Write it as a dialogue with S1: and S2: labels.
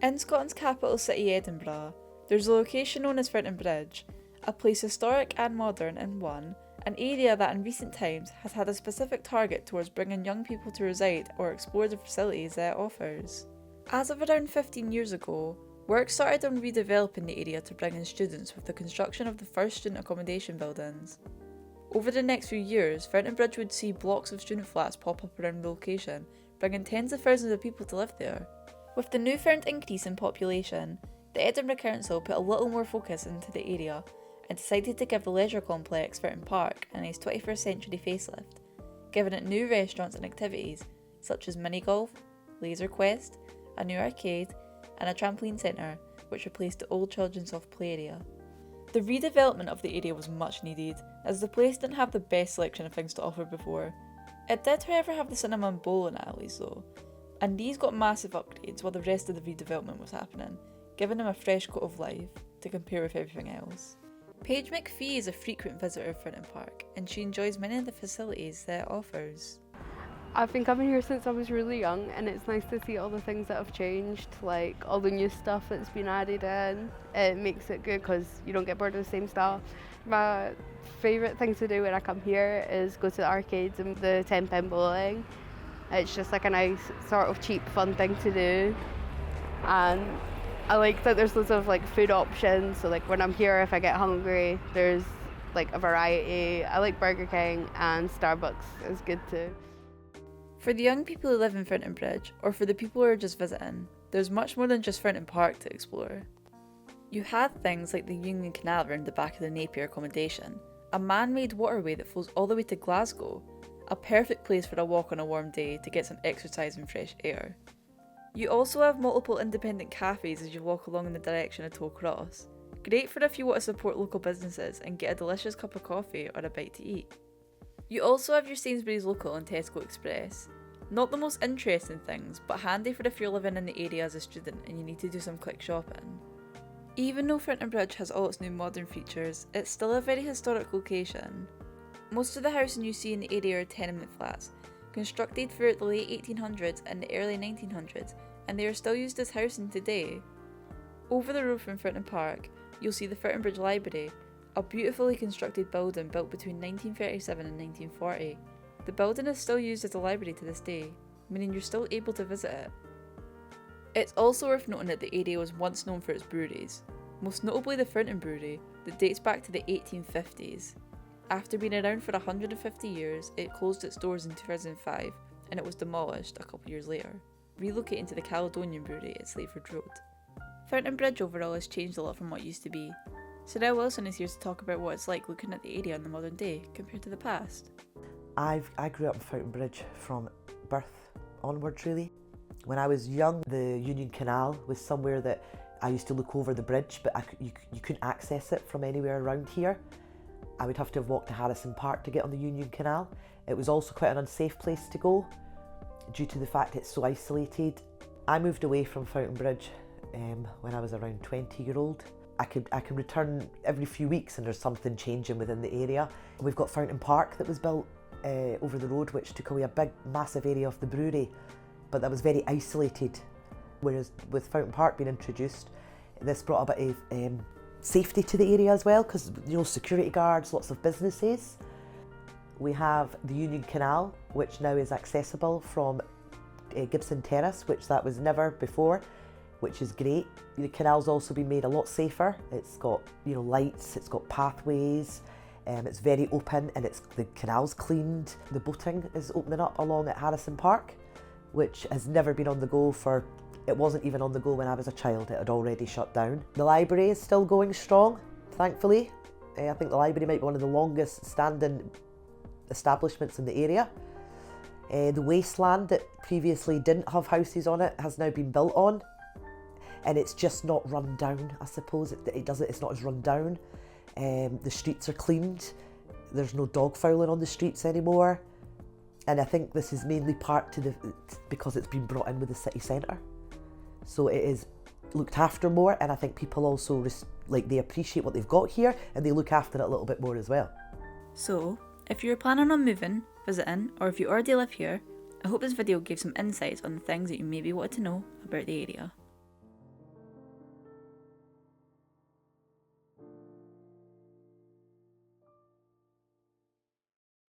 S1: In Scotland's capital city Edinburgh, there's a location known as Fountainbridge, a place historic and modern in one, an area that in recent times has had a specific target towards bringing young people to reside or explore the facilities that it offers. As of around 15 years ago, work started on redeveloping the area to bring in students with the construction of the first student accommodation buildings. Over the next few years, Fountainbridge would see blocks of student flats pop up around the location, bringing tens of thousands of people to live there. With the newfound increase in population, the Edinburgh Council put a little more focus into the area and decided to give the leisure complex Fountain Park a nice 21st century facelift, giving it new restaurants and activities such as mini golf, laser quest, a new arcade, and a trampoline centre which replaced the old children's soft play area. The redevelopment of the area was much needed, as the place didn't have the best selection of things to offer before. It did however have the cinema and bowling alleys though, and these got massive upgrades while the rest of the redevelopment was happening, giving them a fresh coat of life to compare with everything else. Paige McPhee is a frequent visitor of Fountain Park, and she enjoys many of the facilities that it offers.
S2: I've been coming here since I was really young, and it's nice to see all the things that have changed, like all the new stuff that's been added in. It makes it good because you don't get bored of the same stuff. My favourite thing to do when I come here is go to the arcades and the 10 pin bowling. It's just like a nice sort of cheap fun thing to do, and I like that there's loads of like food options, so like when I'm here, if I get hungry, there's like a variety. I like Burger King, and Starbucks is good too.
S1: For the young people who live in Fountainbridge, or for the people who are just visiting, there's much more than just Fountain Park to explore. You had things like the Union Canal around the back of the Napier accommodation, a man-made waterway that flows all the way to Glasgow, a perfect place for a walk on a warm day to get some exercise and fresh air. You also have multiple independent cafes as you walk along in the direction of Toll Cross, great for if you want to support local businesses and get a delicious cup of coffee or a bite to eat. You also have your Sainsbury's Local and Tesco Express. Not the most interesting things, but handy for if you're living in the area as a student and you need to do some quick shopping. Even though Fountainbridge has all its new modern features, it's still a very historic location. Most of the housing you see in the area are tenement flats, constructed throughout the late 1800s and the early 1900s, and they are still used as housing today. Over the road from Fountain Park, you'll see the Fountainbridge Library, a beautifully constructed building built between 1937 and 1940. The building is still used as a library to this day, meaning you're still able to visit it. It's also worth noting that the area was once known for its breweries, most notably the Fountain Brewery, that dates back to the 1850s. After being around for 150 years, it closed its doors in 2005, and it was demolished a couple years later, relocating to the Caledonian Brewery at Slateford Road. Fountainbridge overall has changed a lot from what it used to be. Sarah Wilson is here to talk about what it's like looking at the area in the modern day compared to the past.
S3: I grew up in Fountainbridge from birth onwards really. When I was young, the Union Canal was somewhere that I used to look over the bridge, but you couldn't access it from anywhere around here. I would have to have walked to Harrison Park to get on the Union Canal. It was also quite an unsafe place to go due to the fact it's so isolated. I moved away from Fountainbridge when I was around 20-year-old. I can return every few weeks and there's something changing within the area. We've got Fountain Park that was built over the road, which took away a big, massive area of the brewery, but that was very isolated. Whereas with Fountain Park being introduced, this brought a bit of safety to the area as well, because security guards, lots of businesses. We have the Union Canal, which now is accessible from Gibson Terrace, which that was never before, which is great. The canal's also been made a lot safer. It's got lights, it's got pathways, it's very open, and the canal's cleaned. The boating is opening up along at Harrison Park, which has never been on the go for. It wasn't even on the go when I was a child, it had already shut down. The library is still going strong, thankfully. I think the library might be one of the longest standing establishments in the area. The wasteland that previously didn't have houses on it has now been built on, and it's just not run down, I suppose. It's not as run down. The streets are cleaned, there's no dog fouling on the streets anymore, and I think this is mainly because it's been brought in with the city centre. So it is looked after more, and I think people also they appreciate what they've got here and they look after it a little bit more as well.
S1: So, if you're planning on moving, visiting, or if you already live here, I hope this video gave some insights on the things that you maybe wanted to know about the area.